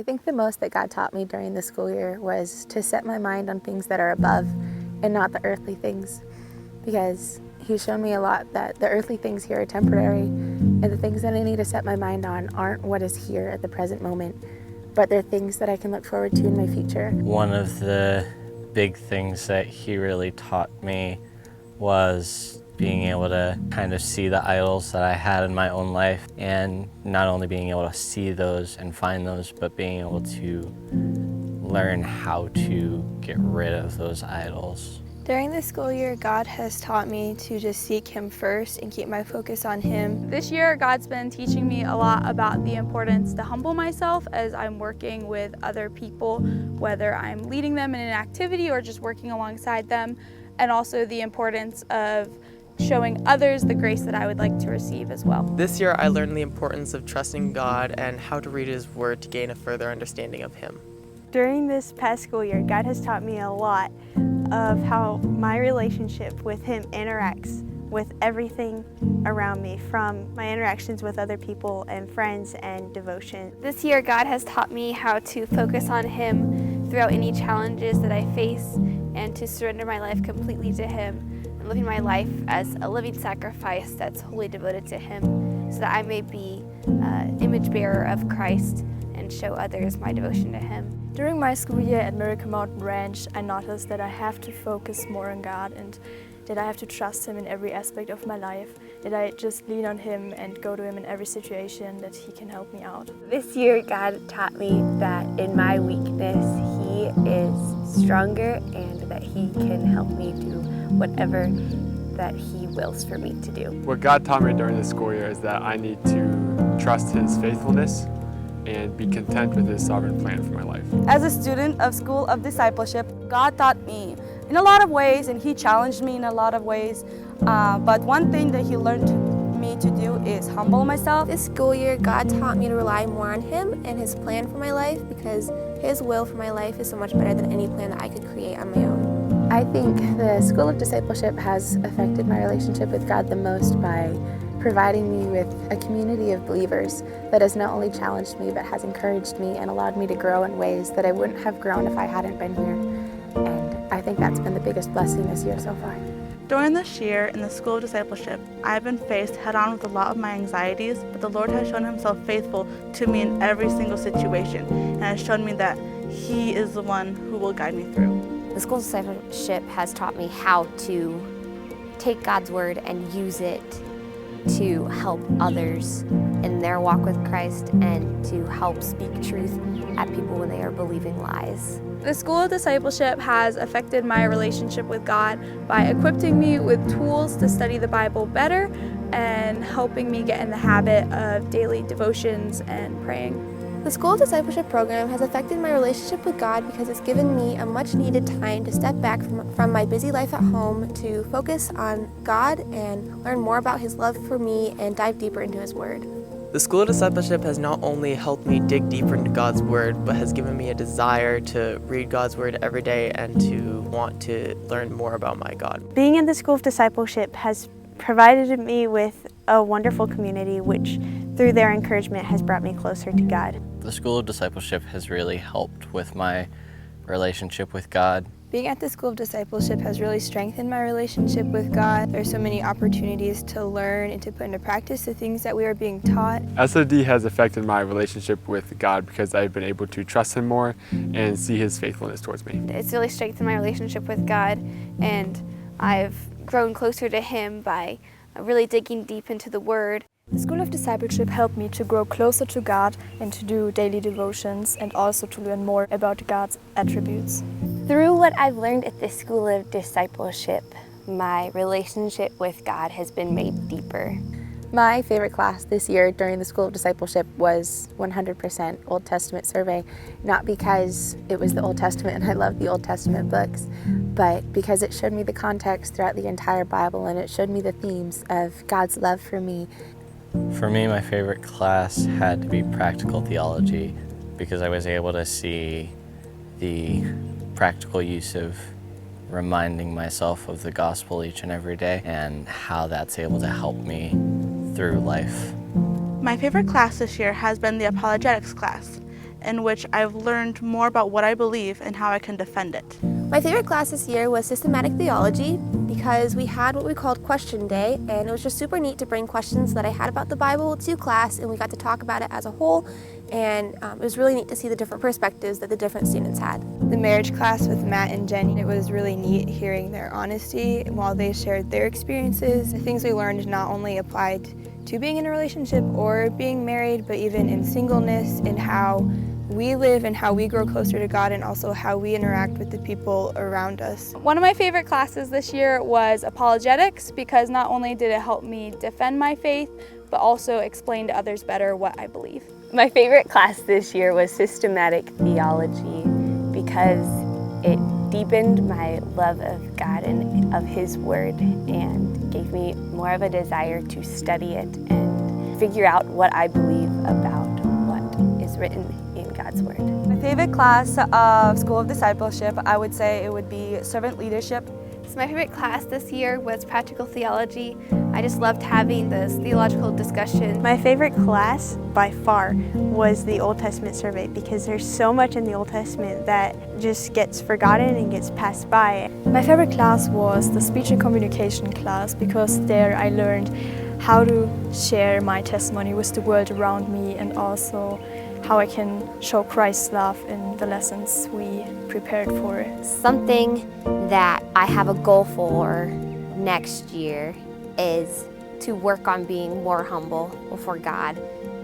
I think the most that God taught me during the school year was to set my mind on things that are above and not the earthly things, because He's shown me a lot that the earthly things here are temporary, and the things that I need to set my mind on aren't what is here at the present moment, but they're things that I can look forward to in my future. One of the big things that He really taught me was being able to kind of see the idols that I had in my own life, and not only being able to see those and find those, but being able to learn how to get rid of those idols. During the school year, God has taught me to just seek Him first and keep my focus on Him. This year, God's been teaching me a lot about the importance to humble myself as I'm working with other people, whether I'm leading them in an activity or just working alongside them, and also the importance of showing others the grace that I would like to receive as well. This year, I learned the importance of trusting God and how to read His Word to gain a further understanding of Him. During this past school year, God has taught me a lot of how my relationship with Him interacts with everything around me, from my interactions with other people and friends and devotion. This year, God has taught me how to focus on Him throughout any challenges that I face and to surrender my life completely to Him and living my life as a living sacrifice that's wholly devoted to Him, so that I may be an image bearer of Christ and show others my devotion to Him. During my school year at Miracle Mountain Ranch, I noticed that I have to focus more on God and that I have to trust Him in every aspect of my life, that I just lean on Him and go to Him in every situation, that He can help me out. This year, God taught me that in my weakness, He is stronger and that He can help me do whatever that He wills for me to do. What God taught me during the school year is that I need to trust His faithfulness and be content with His sovereign plan for my life. As a student of School of Discipleship, God taught me in a lot of ways, and He challenged me in a lot of ways. But one thing that He learned me to do is humble myself. This school year, God taught me to rely more on Him and His plan for my life, because His will for my life is so much better than any plan that I could create on my own. I think the School of Discipleship has affected my relationship with God the most by providing me with a community of believers that has not only challenged me but has encouraged me and allowed me to grow in ways that I wouldn't have grown if I hadn't been here. And I think that's been the biggest blessing this year so far. During this year in the School of Discipleship, I've been faced head-on with a lot of my anxieties, but the Lord has shown Himself faithful to me in every single situation, and has shown me that He is the one who will guide me through. The School of Discipleship has taught me how to take God's Word and use it to help others in their walk with Christ and to help speak truth at people when they are believing lies. The School of Discipleship has affected my relationship with God by equipping me with tools to study the Bible better and helping me get in the habit of daily devotions and praying. The School of Discipleship program has affected my relationship with God because it's given me a much needed time to step back from my busy life at home to focus on God and learn more about His love for me and dive deeper into His Word. The School of Discipleship has not only helped me dig deeper into God's Word, but has given me a desire to read God's Word every day and to want to learn more about my God. Being in the School of Discipleship has provided me with a wonderful community, which through their encouragement has brought me closer to God. The School of Discipleship has really helped with my relationship with God. Being at the School of Discipleship has really strengthened my relationship with God. There's so many opportunities to learn and to put into practice the things that we are being taught. SOD has affected my relationship with God because I've been able to trust Him more and see His faithfulness towards me. It's really strengthened my relationship with God, and I've grown closer to Him by really digging deep into the Word. The School of Discipleship helped me to grow closer to God and to do daily devotions and also to learn more about God's attributes. Through what I've learned at the School of Discipleship, my relationship with God has been made deeper. My favorite class this year during the School of Discipleship was 100% Old Testament survey, not because it was the Old Testament and I love the Old Testament books, but because it showed me the context throughout the entire Bible and it showed me the themes of God's love for me. For me, my favorite class had to be practical theology because I was able to see the practical use of reminding myself of the gospel each and every day and how that's able to help me through life. My favorite class this year has been the apologetics class. in which I've learned more about what I believe and how I can defend it. My favorite class this year was systematic theology because we had what we called question day, and it was just super neat to bring questions that I had about the Bible to class, and we got to talk about it as a whole, and it was really neat to see the different perspectives that the different students had. The marriage class with Matt and Jenny, it was really neat hearing their honesty while they shared their experiences. The things we learned not only applied to being in a relationship or being married, but even in singleness and how we live and how we grow closer to God, and also how we interact with the people around us. One of my favorite classes this year was apologetics, because not only did it help me defend my faith, but also explain to others better what I believe. My favorite class this year was systematic theology because it deepened my love of God and of His Word and gave me more of a desire to study it and figure out what I believe about what is written in God's Word. My favorite class of School of Discipleship, I would say it would be servant leadership. So my favorite class this year was practical theology. I just loved having this theological discussion. My favorite class by far was the Old Testament survey because there's so much in the Old Testament that just gets forgotten and gets passed by. My favorite class was the speech and communication class because there I learned how to share my testimony with the world around me and also how I can show Christ's love in the lessons we prepared for. Something that I have a goal for next year is to work on being more humble before God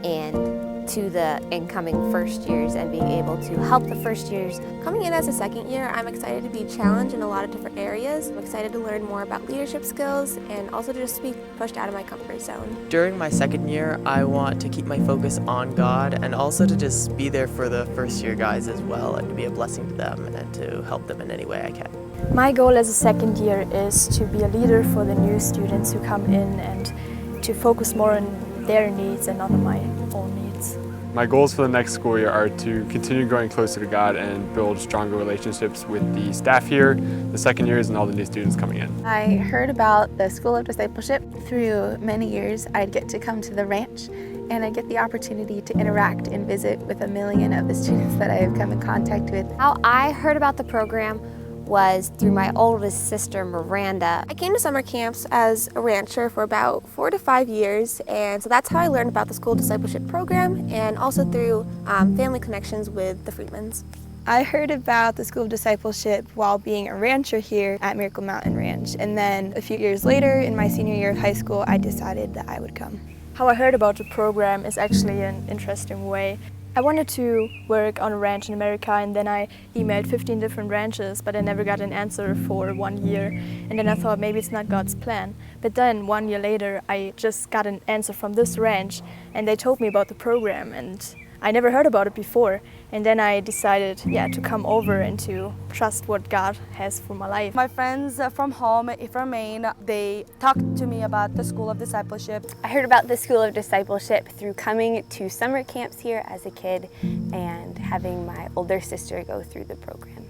and to the incoming first years and being able to help the first years. Coming in as a second year, I'm excited to be challenged in a lot of different areas. I'm excited to learn more about leadership skills and also to just be pushed out of my comfort zone. During my second year, I want to keep my focus on God and also to just be there for the first year guys as well and to be a blessing to them and to help them in any way I can. My goal as a second year is to be a leader for the new students who come in and to focus more on their needs and not on my own needs. My goals for the next school year are to continue growing closer to God and build stronger relationships with the staff here, the second years, and all the new students coming in. I heard about the School of Discipleship through many years. I'd get to come to the ranch and I get the opportunity to interact and visit with 1 million of the students that I have come in contact with. How I heard about the program was through my oldest sister, Miranda. I came to summer camps as a rancher for about 4 to 5 years, and so that's how I learned about the School Discipleship program and also through family connections with the Freedmans. I heard about the School of Discipleship while being a rancher here at Miracle Mountain Ranch, and then a few years later, in my senior year of high school, I decided that I would come. How I heard about the program is actually an interesting way. I wanted to work on a ranch in America, and then I emailed 15 different ranches, but I never got an answer for 1 year. And then I thought maybe it's not God's plan. But then 1 year later, I just got an answer from this ranch, and they told me about the program, and I never heard about it before. And then I decided, to come over and to trust what God has for my life. My friends from home, from Maine, they talked to me about the School of Discipleship. I heard about the School of Discipleship through coming to summer camps here as a kid and having my older sister go through the program.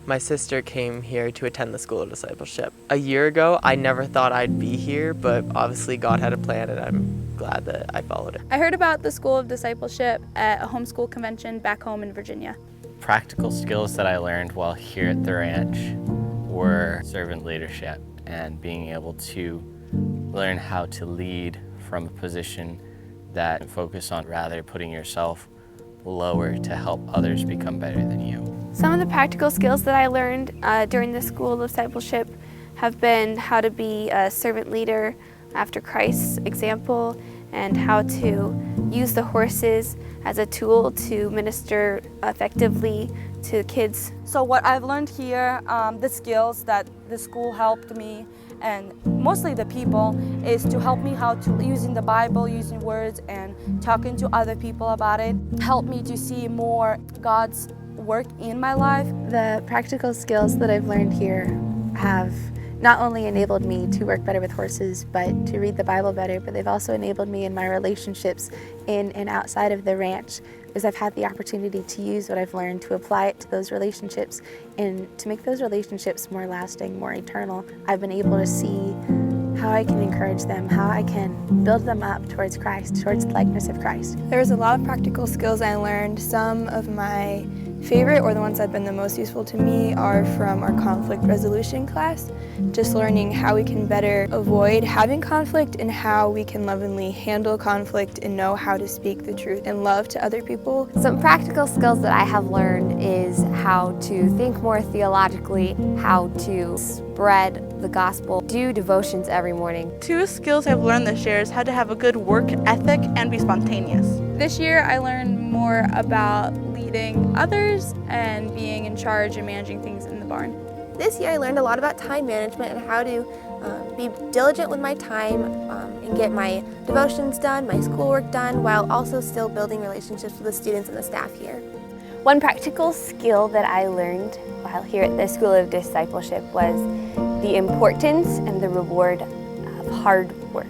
My sister came here to attend the School of Discipleship. A year ago, I never thought I'd be here, but obviously God had a plan and I'm glad that I followed it. I heard about the School of Discipleship at a homeschool convention back home in Virginia. Practical skills that I learned while here at the ranch were servant leadership and being able to learn how to lead from a position that focus on rather putting yourself lower to help others become better than you. Some of the practical skills that I learned during the School of Discipleship have been how to be a servant leader after Christ's example and how to use the horses as a tool to minister effectively to kids. So what I've learned here, the skills that the school helped me, and mostly the people, is to help me how to using the Bible, using words, and talking to other people about it. Help me to see more God's work in my life. The practical skills that I've learned here have not only enabled me to work better with horses, but to read the Bible better, but they've also enabled me in my relationships in and outside of the ranch, because I've had the opportunity to use what I've learned to apply it to those relationships and to make those relationships more lasting, more eternal. I've been able to see how I can encourage them, how I can build them up towards Christ, towards the likeness of Christ. There was a lot of practical skills I learned. Some of my favorite, or the ones that have been the most useful to me, are from our conflict resolution class. Just learning how we can better avoid having conflict and how we can lovingly handle conflict and know how to speak the truth in love to other people. Some practical skills that I have learned is how to think more theologically, how to spread the gospel, do devotions every morning. 2 skills I've learned this year is how to have a good work ethic and be spontaneous. This year I learned more about leading others and being in charge and managing things in the barn. This year I learned a lot about time management and how to be diligent with my time and get my devotions done, my schoolwork done, while also still building relationships with the students and the staff here. One practical skill that I learned while here at the School of Discipleship was the importance and the reward of hard work.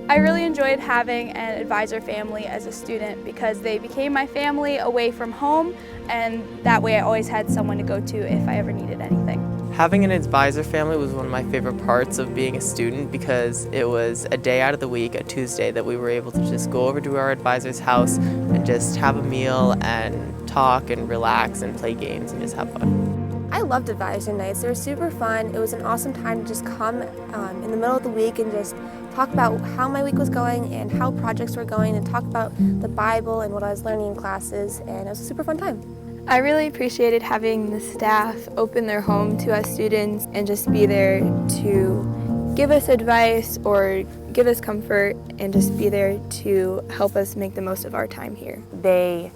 I really enjoyed having an advisor family as a student because they became my family away from home, and that way I always had someone to go to if I ever needed anything. Having an advisor family was one of my favorite parts of being a student because it was a day out of the week, a Tuesday, that we were able to just go over to our advisor's house and just have a meal and talk and relax and play games and just have fun. I loved advisor nights. They were super fun. It was an awesome time to just come in the middle of the week and just talk about how my week was going and how projects were going and talk about the Bible and what I was learning in classes, and it was a super fun time. I really appreciated having the staff open their home to us students and just be there to give us advice or give us comfort and just be there to help us make the most of our time here. They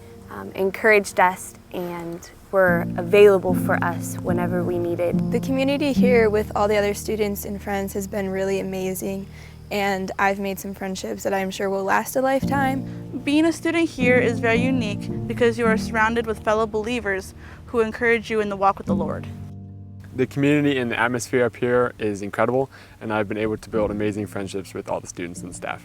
encouraged us and were available for us whenever we needed. The community here with all the other students and friends has been really amazing, and I've made some friendships that I'm sure will last a lifetime. Being a student here is very unique because you are surrounded with fellow believers who encourage you in the walk with the Lord. The community and the atmosphere up here is incredible, and I've been able to build amazing friendships with all the students and staff.